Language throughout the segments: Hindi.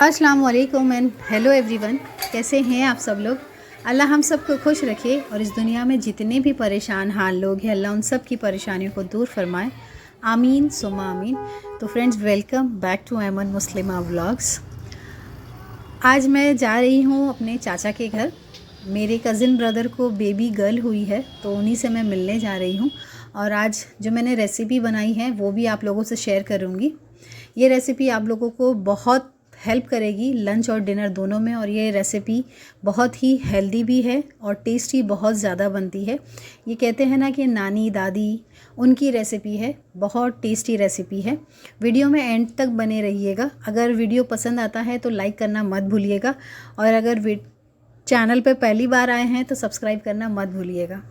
अस्सलाम वालेकुम एंड हेलो एवरीवन। कैसे हैं आप सब लोग। अल्लाह हम सबको खुश रखे और इस दुनिया में जितने भी परेशान हाल लोग हैं अल्लाह उन सब की परेशानियों को दूर फरमाए। आमीन सुम्मा आमीन। तो friends, welcome back to Aiman Muslima vlogs. आज मैं जा रही हूँ अपने चाचा के घर। मेरे कज़िन ब्रदर को बेबी गर्ल हुई है तो उन्हीं से मैं मिलने जा रही हूँ। और आज जो मैंने रेसिपी बनाई है वो भी आप लोगों से शेयर करूँगी। ये रेसिपी आप लोगों को बहुत हेल्प करेगी लंच और डिनर दोनों में। और ये रेसिपी बहुत ही हेल्दी भी है और टेस्टी बहुत ज़्यादा बनती है। ये कहते हैं ना कि नानी दादी उनकी रेसिपी है, बहुत टेस्टी रेसिपी है। वीडियो में एंड तक बने रहिएगा। अगर वीडियो पसंद आता है तो लाइक करना मत भूलिएगा और अगर चैनल पे पहली बार आए हैं तो सब्सक्राइब करना मत भूलिएगा।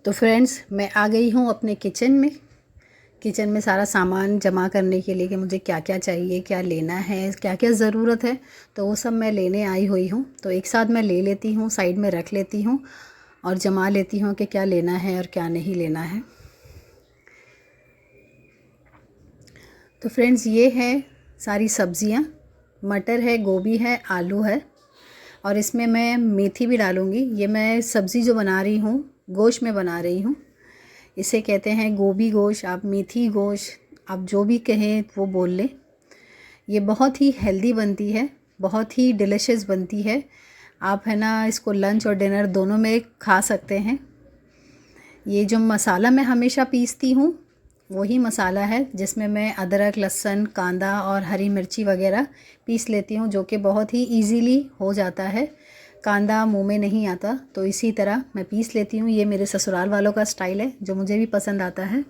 तो फ्रेंड्स, मैं आ गई हूँ अपने किचन में सारा सामान जमा करने के लिए कि मुझे क्या क्या चाहिए, क्या लेना है, क्या क्या ज़रूरत है, तो वो सब मैं लेने आई हुई हूँ। तो एक साथ मैं ले लेती हूँ, साइड में रख लेती हूँ और जमा लेती हूँ कि क्या लेना है और क्या नहीं लेना है। तो फ्रेंड्स, ये है सारी सब्ज़ियाँ। मटर है, गोभी है, आलू है और इसमें मैं मेथी भी डालूँगी। ये मैं सब्ज़ी जो बना रही हूँ गोश्त में बना रही हूँ। इसे कहते हैं गोभी गोश्त, आप मेथी गोश्त, आप जो भी कहें वो बोल लें। ये बहुत ही हेल्दी बनती है, बहुत ही डिलीशियस बनती है। आप है ना इसको लंच और डिनर दोनों में खा सकते हैं। ये जो मसाला मैं हमेशा पीसती हूँ वही मसाला है जिसमें मैं अदरक, लहसुन, कांदा और हरी मिर्ची वगैरह पीस लेती हूँ, जो कि बहुत ही इजीली हो जाता है। कांदा मुंह में नहीं आता तो इसी तरह मैं पीस लेती हूँ। ये मेरे ससुराल वालों का स्टाइल है जो मुझे भी पसंद आता है।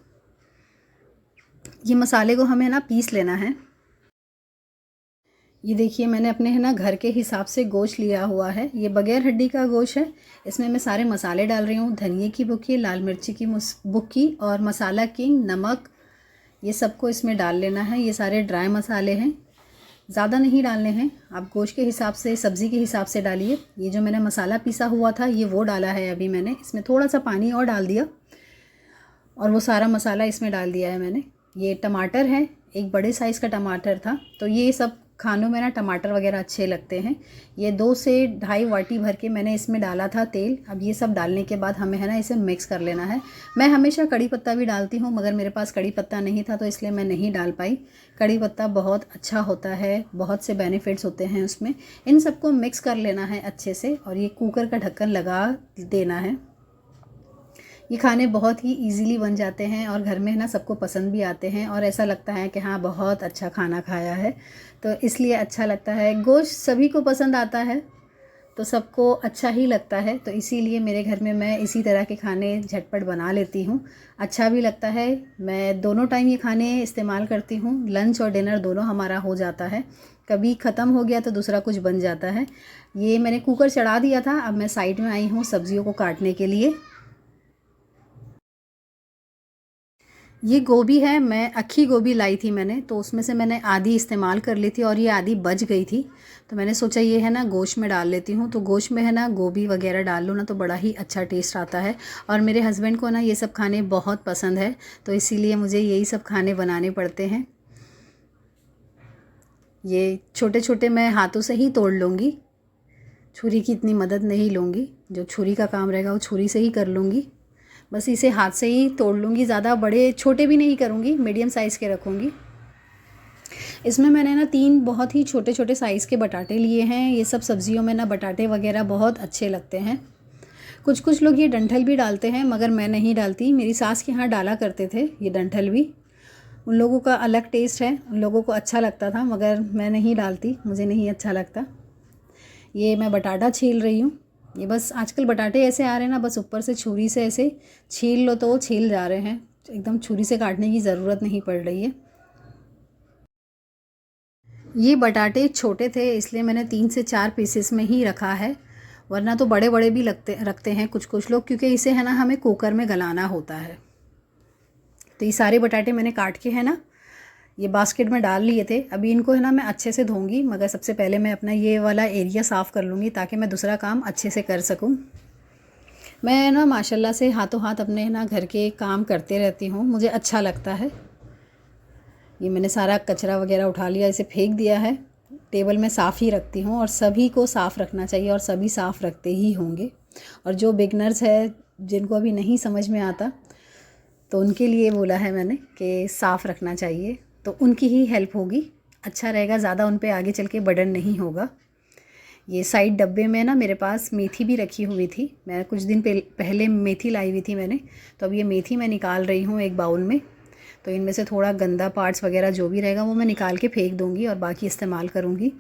ये मसाले को हमें ना पीस लेना है। ये देखिए, मैंने अपने है ना घर के हिसाब से गोश्त लिया हुआ है। ये बगैर हड्डी का गोश्त है। इसमें मैं सारे मसाले डाल रही हूँ। धनिए की बुक्की, लाल मिर्ची की बुक्की और मसाला किंग, नमक, ये सबको इसमें डाल लेना है। ये सारे ड्राई मसाले हैं, ज़्यादा नहीं डालने हैं। आप गोश्त के हिसाब से, सब्ज़ी के हिसाब से डालिए। ये जो मैंने मसाला पीसा हुआ था ये वो डाला है अभी मैंने। इसमें थोड़ा सा पानी और डाल दिया और वो सारा मसाला इसमें डाल दिया है मैंने। ये टमाटर है, एक बड़े साइज़ का टमाटर था। तो ये सब खानों में ना टमाटर वगैरह अच्छे लगते हैं। ये 2 से ढाई वाटी भर के मैंने इसमें डाला था तेल। अब ये सब डालने के बाद हमें है ना इसे मिक्स कर लेना है। मैं हमेशा कड़ी पत्ता भी डालती हूँ मगर मेरे पास कड़ी पत्ता नहीं था तो इसलिए मैं नहीं डाल पाई। कड़ी पत्ता बहुत अच्छा होता है, बहुत से बेनिफिट्स होते हैं उसमें। इन सबको मिक्स कर लेना है अच्छे से और ये कुकर का ढक्कन लगा देना है। ये खाने बहुत ही इजीली बन जाते हैं और घर में ना सबको पसंद भी आते हैं और ऐसा लगता है कि हाँ बहुत अच्छा खाना खाया है, तो इसलिए अच्छा लगता है। गोश्त सभी को पसंद आता है तो सबको अच्छा ही लगता है, तो इसीलिए मेरे घर में मैं इसी तरह के खाने झटपट बना लेती हूँ। अच्छा भी लगता है। मैं दोनों टाइम ये खाने इस्तेमाल करती हूँ, लंच और डिनर दोनों हमारा हो जाता है। कभी ख़त्म हो गया तो दूसरा कुछ बन जाता है। ये मैंने कुकर चढ़ा दिया था। अब मैं साइड में आई हूँ सब्जियों को काटने के लिए। ये गोभी है, मैं अक्खी गोभी लाई थी मैंने, तो उसमें से मैंने आधी इस्तेमाल कर ली थी और ये आधी बच गई थी। तो मैंने सोचा ये है ना गोश्त में डाल लेती हूँ। तो गोश्त में है ना गोभी वगैरह डाल लो ना तो बड़ा ही अच्छा टेस्ट आता है। और मेरे हस्बैंड को ना ये सब खाने बहुत पसंद है तो इसीलिए मुझे यही सब खाने बनाने पड़ते हैं। ये छोटे छोटे मैं हाथों से ही तोड़ लूँगी, छुरी की इतनी मदद नहीं लूँगी। जो छुरी का काम रहेगा वो छुरी से ही कर लूँगी। बस इसे हाथ से ही तोड़ लूँगी, ज़्यादा बड़े छोटे भी नहीं करूँगी, मीडियम साइज़ के रखूँगी। इसमें मैंने ना 3 बहुत ही छोटे छोटे साइज़ के बटाटे लिए हैं। ये सब सब्जियों में ना बटाटे वगैरह बहुत अच्छे लगते हैं। कुछ कुछ लोग ये डंठल भी डालते हैं मगर मैं नहीं डालती। मेरी सास के यहाँ डाला करते थे ये डंठल भी। उन लोगों का अलग टेस्ट है, उन लोगों को अच्छा लगता था मगर मैं नहीं डालती, मुझे नहीं अच्छा लगता। ये मैं बटाटा छील रही हूँ। ये बस आजकल बटाटे ऐसे आ रहे हैं ना, बस ऊपर से छुरी से ऐसे छील लो तो वो छील जा रहे हैं, एकदम छुरी से काटने की ज़रूरत नहीं पड़ रही है। ये बटाटे छोटे थे इसलिए मैंने 3 से 4 पीसेस में ही रखा है, वरना तो बड़े बड़े भी रखते हैं कुछ कुछ लोग, क्योंकि इसे है ना हमें कुकर में गलाना होता है। तो ये सारे बटाटे मैंने काट के है ना ये बास्केट में डाल लिए थे। अभी इनको है ना मैं अच्छे से धोऊंगी मगर सबसे पहले मैं अपना ये वाला एरिया साफ़ कर लूँगी ताकि मैं दूसरा काम अच्छे से कर सकूँ। मैं ना माशाल्लाह से हाथों हाथ अपने ना घर के काम करते रहती हूँ, मुझे अच्छा लगता है। ये मैंने सारा कचरा वगैरह उठा लिया, इसे फेंक दिया है। टेबल में साफ़ ही रखती हूँ और सभी को साफ़ रखना चाहिए और सभी साफ़ रखते ही होंगे। और जो बिगनर्स है, जिनको अभी नहीं समझ में आता, तो उनके लिए बोला है मैंने कि साफ़ रखना चाहिए, तो उनकी ही हेल्प होगी, अच्छा रहेगा, ज़्यादा उन पे आगे चल के बर्डन नहीं होगा। ये साइड डब्बे में ना मेरे पास मेथी भी रखी हुई थी, मैं कुछ दिन पहले मेथी लाई हुई थी मैंने, तो अब ये मेथी मैं निकाल रही हूँ एक बाउल में। तो इनमें से थोड़ा गंदा पार्ट्स वगैरह जो भी रहेगा वो मैं निकाल के फेंक दूँगी और बाकी इस्तेमाल करूँगी।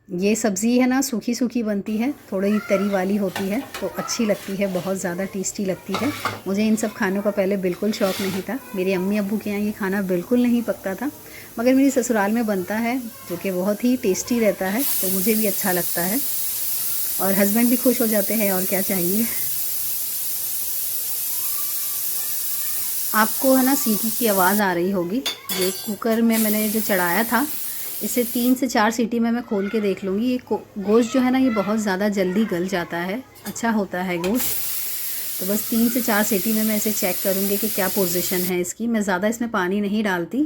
ये सब्ज़ी है ना सूखी सूखी बनती है, थोड़ी तरी वाली होती है, तो अच्छी लगती है, बहुत ज़्यादा टेस्टी लगती है। मुझे इन सब खानों का पहले बिल्कुल शौक़ नहीं था, मेरी अम्मी अब्बू के यहाँ ये खाना बिल्कुल नहीं पकता था, मगर मेरी ससुराल में बनता है जो कि बहुत ही टेस्टी रहता है, तो मुझे भी अच्छा लगता है और हस्बैंड भी खुश हो जाते हैं, और क्या चाहिए। आपको है ना सीटी की आवाज़ आ रही होगी। ये कुकर में मैंने जो चढ़ाया था, इसे 3 से 4 सीटी में मैं खोल के देख लूँगी। ये गोश्त जो है ना ये बहुत ज़्यादा जल्दी गल जाता है, अच्छा होता है गोश्त। तो बस 3 से 4 सीटी में मैं इसे चेक करूँगी कि क्या पोजीशन है इसकी। मैं ज़्यादा इसमें पानी नहीं डालती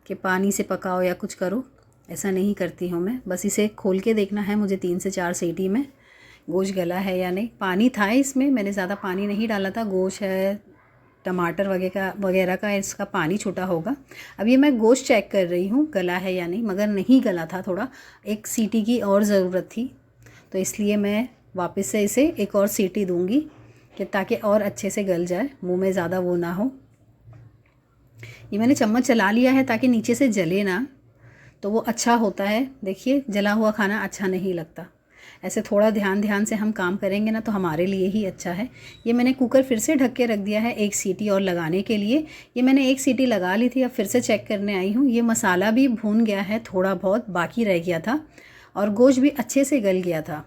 कि पानी से पकाओ या कुछ करो, ऐसा नहीं करती हूँ मैं। बस इसे खोल के देखना है मुझे 3 से 4 सीटी में गोश्त गला है या नहीं। पानी था इसमें, मैंने ज़्यादा पानी नहीं डाला था। गोश्त है, टमाटर वगैरह का इसका पानी छूटा होगा। अब ये मैं गोश्त चेक कर रही हूँ गला है या नहीं, मगर नहीं गला था, थोड़ा एक सीटी की और ज़रूरत थी, तो इसलिए मैं वापस से इसे एक और सीटी दूँगी कि ताकि और अच्छे से गल जाए, मुंह में ज़्यादा वो ना हो। ये मैंने चम्मच चला लिया है ताकि नीचे से जले ना, तो वो अच्छा होता है। देखिए जला हुआ खाना अच्छा नहीं लगता। ऐसे थोड़ा ध्यान से हम काम करेंगे ना तो हमारे लिए ही अच्छा है। ये मैंने कुकर फिर से ढक के रख दिया है एक सीटी और लगाने के लिए। ये मैंने एक सीटी लगा ली थी, अब फिर से चेक करने आई हूँ। ये मसाला भी भून गया है, थोड़ा बहुत बाकी रह गया था और गोश्त भी अच्छे से गल गया था।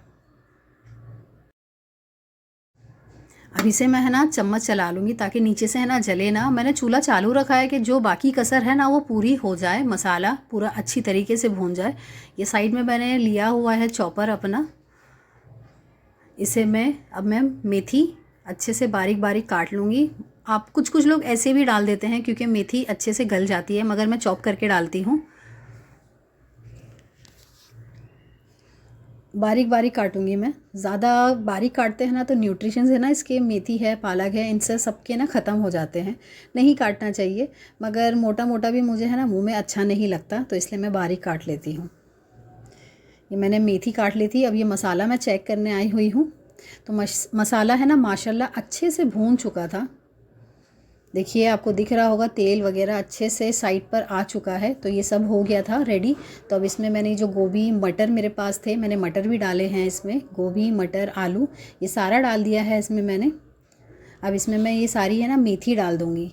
अब इसे मैं है ना चम्मच चला लूँगी ताकि नीचे से है ना जले ना। मैंने चूल्हा चालू रखा है कि जो बाकी कसर है ना वो पूरी हो जाए, मसाला पूरा अच्छी तरीके से भून जाए। ये साइड में मैंने लिया हुआ है चॉपर अपना, इसे मैं मेथी अच्छे से बारीक बारीक काट लूँगी। आप कुछ लोग ऐसे भी डाल देते हैं क्योंकि मेथी अच्छे से गल जाती है, मगर मैं चॉप करके डालती हूँ। बारीक बारीक काटूंगी मैं, ज़्यादा बारीक काटते हैं ना तो न्यूट्रिशंस है ना इसके, मेथी है, पालक है, इनसे सबके ना ख़त्म हो जाते हैं, नहीं काटना चाहिए। मगर मोटा मोटा भी मुझे है ना मुंह में अच्छा नहीं लगता, तो इसलिए मैं बारीक काट लेती हूँ। ये मैंने मेथी काट ली थी। अब ये मसाला मैं चेक करने आई हुई हूँ, तो मसाला है ना माशाल्लाह अच्छे से भून चुका था। देखिए आपको दिख रहा होगा तेल वगैरह अच्छे से साइड पर आ चुका है, तो ये सब हो गया था रेडी। तो अब इसमें मैंने जो गोभी मटर मेरे पास थे, मैंने मटर भी डाले हैं इसमें, गोभी मटर आलू ये सारा डाल दिया है इसमें मैंने। अब इसमें मैं ये सारी है ना मेथी डाल दूँगी।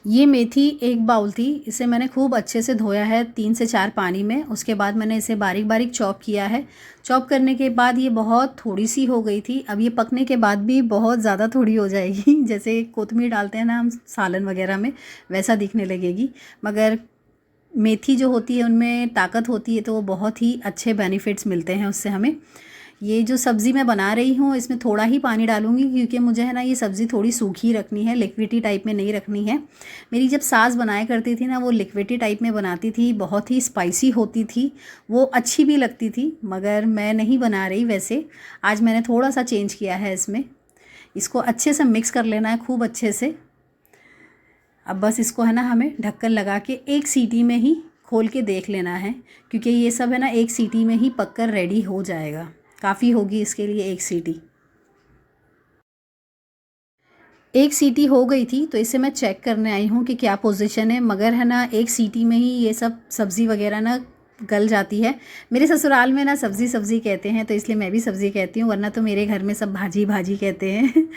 ये मेथी एक बाउल थी, इसे मैंने खूब अच्छे से धोया है 3 से 4 पानी में। उसके बाद मैंने इसे बारीक बारीक चॉप किया है। चॉप करने के बाद ये बहुत थोड़ी सी हो गई थी। अब ये पकने के बाद भी बहुत ज़्यादा थोड़ी हो जाएगी जैसे कोतमीर डालते हैं ना हम सालन वगैरह में, वैसा दिखने लगेगी। मगर मेथी जो होती है उनमें ताकत होती है, तो वो बहुत ही अच्छे बेनिफिट्स मिलते हैं उससे हमें। ये जो सब्ज़ी मैं बना रही हूँ इसमें थोड़ा ही पानी डालूँगी क्योंकि मुझे है ना ये सब्ज़ी थोड़ी सूखी रखनी है, लिक्विडी टाइप में नहीं रखनी है। मेरी जब सास बनाया करती थी ना वो लिक्विडी टाइप में बनाती थी, बहुत ही स्पाइसी होती थी, वो अच्छी भी लगती थी, मगर मैं नहीं बना रही वैसे। आज मैंने थोड़ा सा चेंज किया है इसमें। इसको अच्छे से मिक्स कर लेना है खूब अच्छे से। अब बस इसको है ना हमें ढक्कन लगा के एक सीटी में ही खोल के देख लेना है, क्योंकि ये सब है ना एक सीटी में ही पककर रेडी हो जाएगा। काफ़ी होगी इसके लिए एक सीटी। एक सीटी हो गई थी तो इसे मैं चेक करने आई हूँ कि क्या पोजीशन है, मगर है ना एक सीटी में ही ये सब सब्ज़ी वगैरह ना गल जाती है। मेरे ससुराल में ना सब्ज़ी सब्ज़ी कहते हैं, तो इसलिए मैं भी सब्ज़ी कहती हूँ, वरना तो मेरे घर में सब भाजी भाजी कहते हैं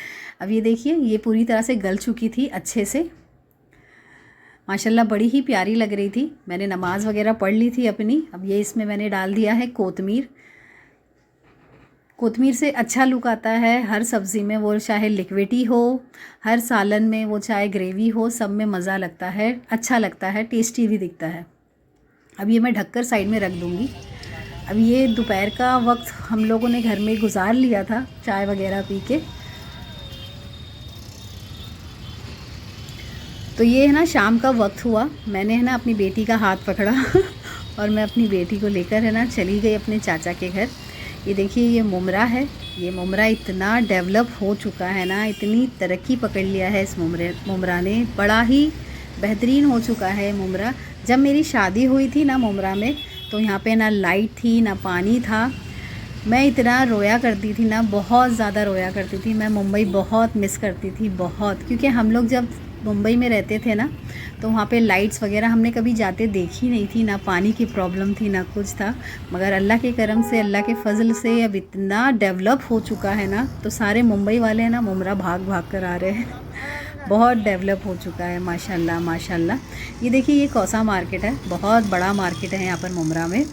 अब ये देखिए ये पूरी तरह से गल चुकी थी अच्छे से, माशाल्लाह बड़ी ही प्यारी लग रही थी। मैंने नमाज़ वगैरह पढ़ ली थी अपनी। अब ये इसमें मैंने डाल दिया है कोतमीर। कोतमीर से अच्छा लुक आता है हर सब्ज़ी में, वो चाहे लिक्विडी हो, हर सालन में, वो चाहे ग्रेवी हो, सब में मज़ा लगता है, अच्छा लगता है, टेस्टी भी दिखता है। अब ये मैं ढककर साइड में रख दूँगी। अब ये दोपहर का वक्त हम लोगों ने घर में गुजार लिया था चाय वगैरह पी के, तो ये है ना शाम का वक्त हुआ, मैंने है ना अपनी बेटी का हाथ पकड़ा और मैं अपनी बेटी को लेकर है ना चली गई अपने चाचा के घर। ये देखिए ये मुमरा है, ये मुमरा इतना डेवलप हो चुका है ना, इतनी तरक्की पकड़ लिया है इस मुमरा ने, बड़ा ही बेहतरीन हो चुका है मुमरा। जब मेरी शादी हुई थी ना मुमरा में, तो यहाँ पे ना लाइट थी ना पानी था। मैं इतना रोया करती थी ना, बहुत ज़्यादा रोया करती थी। मैं मुंबई बहुत मिस करती थी, बहुत, क्योंकि हम लोग जब मुंबई में रहते थे ना तो वहाँ पे लाइट्स वगैरह हमने कभी जाते देखी नहीं थी, ना पानी की प्रॉब्लम थी ना कुछ था। मगर अल्लाह के करम से, अल्लाह के फजल से अब इतना डेवलप हो चुका है ना, तो सारे मुंबई वाले हैं ना मुमरा भाग भाग कर आ रहे हैं। बहुत डेवलप हो चुका है माशाल्लाह माशाल्लाह। ये देखिए ये कौसा मार्केट है, बहुत बड़ा मार्केट है यहाँ पर मुमरा में।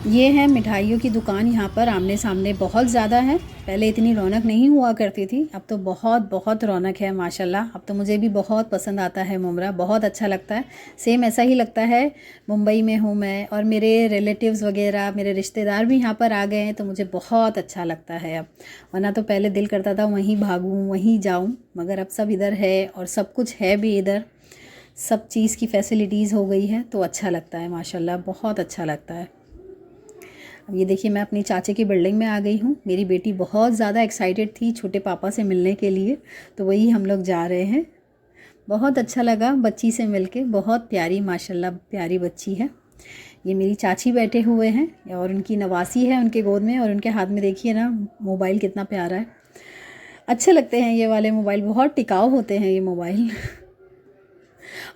ये है मिठाइयों की दुकान, यहाँ पर आमने सामने बहुत ज़्यादा है। पहले इतनी रौनक नहीं हुआ करती थी, अब तो बहुत बहुत रौनक है माशाल्लाह। अब तो मुझे भी बहुत पसंद आता है मुमरा, बहुत अच्छा लगता है। सेम ऐसा ही लगता है, मुंबई में हूँ मैं और मेरे रिलेटिव्स वगैरह, मेरे रिश्तेदार भी यहाँ पर आ गए हैं, तो मुझे बहुत अच्छा लगता है अब। वरना तो पहले दिल करता था वहीं भागूँ वहीं जाऊँ, मगर अब सब इधर है और सब कुछ है भी इधर, सब चीज़ की फैसिलिटीज़ हो गई है, तो अच्छा लगता है माशाल्लाह, बहुत अच्छा लगता है। अब ये देखिए मैं अपनी चाचे की बिल्डिंग में आ गई हूँ। मेरी बेटी बहुत ज़्यादा एक्साइटेड थी छोटे पापा से मिलने के लिए, तो वही हम लोग जा रहे हैं। बहुत अच्छा लगा बच्ची से मिलके, बहुत प्यारी माशाल्लाह प्यारी बच्ची है। ये मेरी चाची बैठे हुए हैं और उनकी नवासी है उनके गोद में, और उनके हाथ में देखिए ना मोबाइल कितना प्यारा है। अच्छे लगते हैं ये वाले मोबाइल, बहुत टिकाऊ होते हैं ये मोबाइल।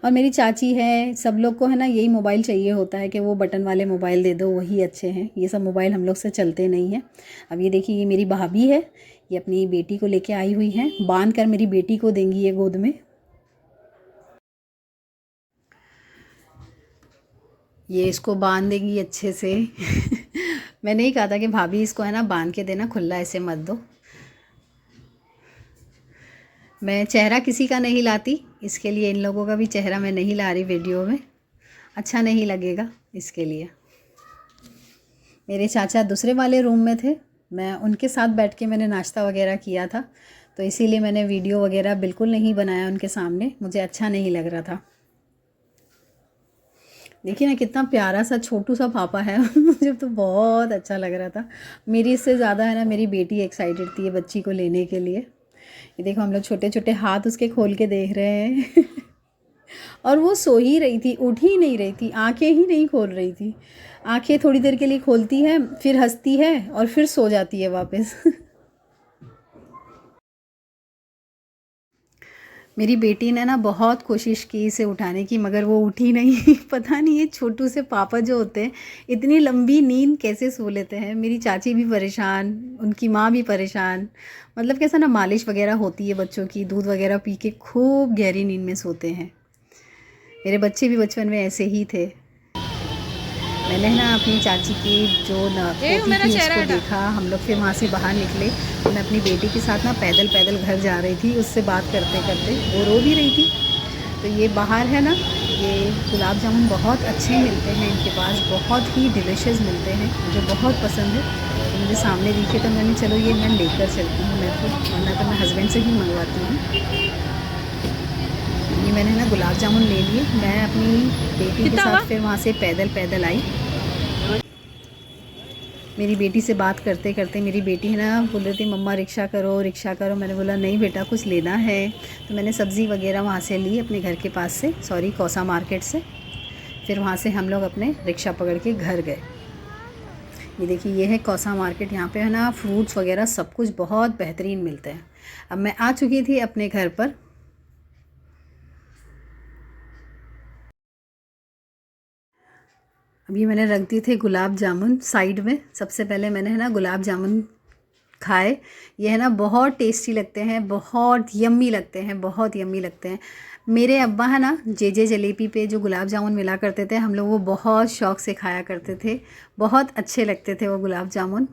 और मेरी चाची है, सब लोग को है ना यही मोबाइल चाहिए होता है कि वो बटन वाले मोबाइल दे दो वही अच्छे हैं, ये सब मोबाइल हम लोग से चलते नहीं हैं। अब ये देखिए ये मेरी भाभी है, ये अपनी बेटी को लेके आई हुई हैं, बांध कर मेरी बेटी को देंगी ये गोद में। ये इसको बांध देगी अच्छे से। मैंने ही कहा था कि भाभी इसको है ना बांध के देना, खुला ऐसे मत दो। मैं चेहरा किसी का नहीं लाती, इसके लिए इन लोगों का भी चेहरा मैं नहीं ला रही वीडियो में, अच्छा नहीं लगेगा इसके लिए। मेरे चाचा दूसरे वाले रूम में थे, मैं उनके साथ बैठ के मैंने नाश्ता वगैरह किया था, तो इसीलिए मैंने वीडियो वगैरह बिल्कुल नहीं बनाया उनके सामने, मुझे अच्छा नहीं लग रहा था। देखिए ना कितना प्यारा सा छोटू सा पापा है। मुझे तो बहुत अच्छा लग रहा था। मेरी इससे ज़्यादा है ना मेरी बेटी एक्साइटेड थी ये बच्ची को लेने के लिए। ये देखो हम लोग छोटे छोटे हाथ उसके खोल के देख रहे हैं। और वो सो ही रही थी, उठ ही नहीं रही थी, आंखें ही नहीं खोल रही थी। आंखें थोड़ी देर के लिए खोलती है, फिर हंसती है और फिर सो जाती है वापस। मेरी बेटी ने ना बहुत कोशिश की इसे उठाने की, मगर वो उठी नहीं। पता नहीं ये छोटू से पापा जो होते हैं इतनी लंबी नींद कैसे सो लेते हैं। मेरी चाची भी परेशान, उनकी माँ भी परेशान। मतलब कैसा ना मालिश वगैरह होती है बच्चों की, दूध वगैरह पी के खूब गहरी नींद में सोते हैं। मेरे बच्चे भी बचपन में ऐसे ही थे। मैंने ना अपनी चाची की जो पोती थी उसको देखा, हम लोग फिर वहाँ से बाहर निकले। मैं अपनी बेटी के साथ ना पैदल पैदल घर जा रही थी, उससे बात करते करते, वो रो भी रही थी। तो ये बाहर है ना, ये गुलाब जामुन बहुत अच्छे मिलते हैं इनके पास, बहुत ही डिलीशियस मिलते हैं, मुझे बहुत पसंद है। तो मुझे सामने दिखे तो मैंने चलो ये मैं लेकर चलती हूँ, मैं तो, वरना तो मैं हस्बैंड से ही मंगवाती हूँ। ये मैंने ना गुलाब जामुन ले लिए, मैं अपनी बेटी के साथ फिर वहाँ से पैदल पैदल आई। मेरी बेटी से बात करते करते, मेरी बेटी है ना बोल रही थी मम्मा रिक्शा करो रिक्शा करो। मैंने बोला नहीं बेटा कुछ लेना है, तो मैंने सब्ज़ी वगैरह वहाँ से ली अपने घर के पास से, सॉरी कौसा मार्केट से। फिर वहाँ से हम लोग अपने रिक्शा पकड़ के घर गए। ये देखिए ये है कौसा मार्केट, यहाँ पे है ना फ्रूट्स वगैरह सब कुछ बहुत बेहतरीन मिलते हैं। अब मैं आ चुकी थी अपने घर पर। अभी मैंने रख दिए थे गुलाब जामुन साइड में। सबसे पहले मैंने है ना गुलाब जामुन खाए। ये है ना बहुत टेस्टी लगते हैं, बहुत यम्मी लगते हैं, बहुत यम्मी लगते हैं। मेरे अब्बा है ना जे जलेबी पे जो गुलाब जामुन मिला करते थे, हम लोग वो बहुत शौक़ से खाया करते थे, बहुत अच्छे लगते थे वो गुलाब जामुन।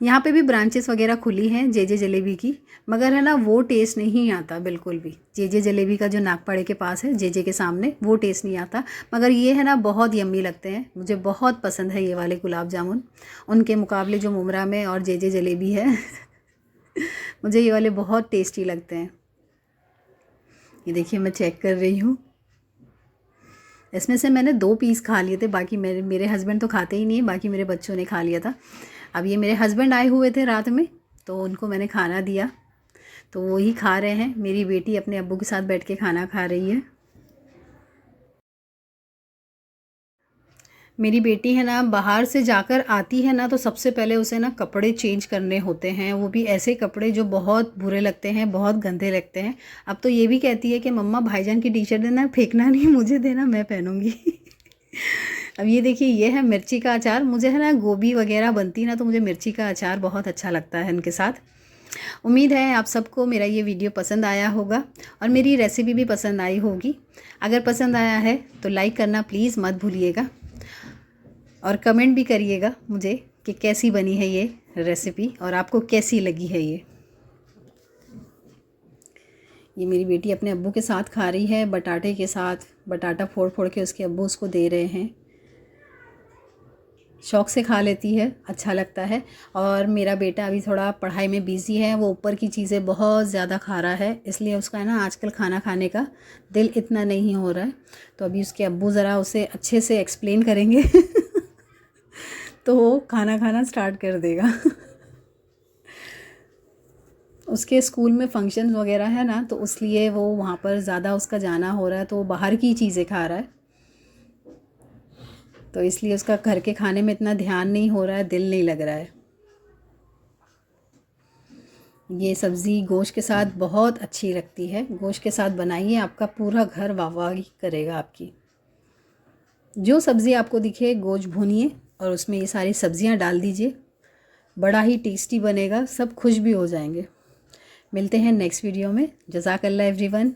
यहाँ पे भी ब्रांचेस वगैरह खुली हैं जे जलेबी की, मगर है ना वो टेस्ट नहीं आता बिल्कुल भी। जे जलेबी का जो नागपाड़े के पास है जे के सामने, वो टेस्ट नहीं आता। मगर ये है ना बहुत यम्मी लगते हैं, मुझे बहुत पसंद है ये वाले गुलाब जामुन, उनके मुकाबले जो मुमरा में और जे जलेबी है। मुझे ये वाले बहुत टेस्टी लगते हैं। ये देखिए मैं चेक कर रही हूँ, इसमें से मैंने 2 पीस खा लिए थे, बाकी मेरे हस्बैंड तो खाते ही नहीं है, बाकी मेरे बच्चों ने खा लिया था। अब ये मेरे हस्बैंड आए हुए थे रात में, तो उनको मैंने खाना दिया, तो वो ही खा रहे हैं। मेरी बेटी अपने अब्बू के साथ बैठ के खाना खा रही है। मेरी बेटी है ना, बाहर से जाकर आती है ना, तो सबसे पहले उसे ना कपड़े चेंज करने होते हैं, वो भी ऐसे कपड़े जो बहुत बुरे लगते हैं, बहुत गंदे लगते हैं। अब तो ये भी कहती है कि मम्मा भाईजान की टी शर्ट देना, फेंकना नहीं, मुझे देना, मैं पहनूंगी। अब ये देखिए, ये है मिर्ची का अचार। मुझे है ना गोभी वगैरह बनती ना, तो मुझे मिर्ची का अचार बहुत अच्छा लगता है इनके साथ। उम्मीद है आप सबको मेरा ये वीडियो पसंद आया होगा और मेरी रेसिपी भी पसंद आई होगी। अगर पसंद आया है तो लाइक करना प्लीज़ मत भूलिएगा, और कमेंट भी करिएगा मुझे कि कैसी बनी है ये रेसिपी और आपको कैसी लगी है ये। मेरी बेटी अपने अब्बू के साथ खा रही है, बटाटे के साथ। बटाटा फोड़ फोड़ के उसके अब्बू उसको दे रहे हैं। शौक़ से खा लेती है, अच्छा लगता है। और मेरा बेटा अभी थोड़ा पढ़ाई में बिज़ी है, वो ऊपर की चीज़ें बहुत ज़्यादा खा रहा है, इसलिए उसका है ना आजकल खाना खाने का दिल इतना नहीं हो रहा है। तो अभी उसके अब्बू ज़रा उसे अच्छे से एक्सप्लेन करेंगे तो वो खाना खाना स्टार्ट कर देगा। उसके स्कूल में फंक्शंस वगैरह है ना, तो इसलिए वो वहाँ पर ज़्यादा उसका जाना हो रहा है, तो वो बाहर की चीज़ें खा रहा है, तो इसलिए उसका घर के खाने में इतना ध्यान नहीं हो रहा है, दिल नहीं लग रहा है। ये सब्ज़ी गोश्त के साथ बहुत अच्छी लगती है, गोश्त के साथ बनाइए, आपका पूरा घर वाहवाही करेगा आपकी। जो सब्ज़ी आपको दिखे गोश्त भूनिए और उसमें ये सारी सब्ज़ियाँ डाल दीजिए, बड़ा ही टेस्टी बनेगा, सब खुश भी हो जाएंगे। मिलते हैं नेक्स्ट वीडियो में। जज़ाकल्लाह एवरीवन।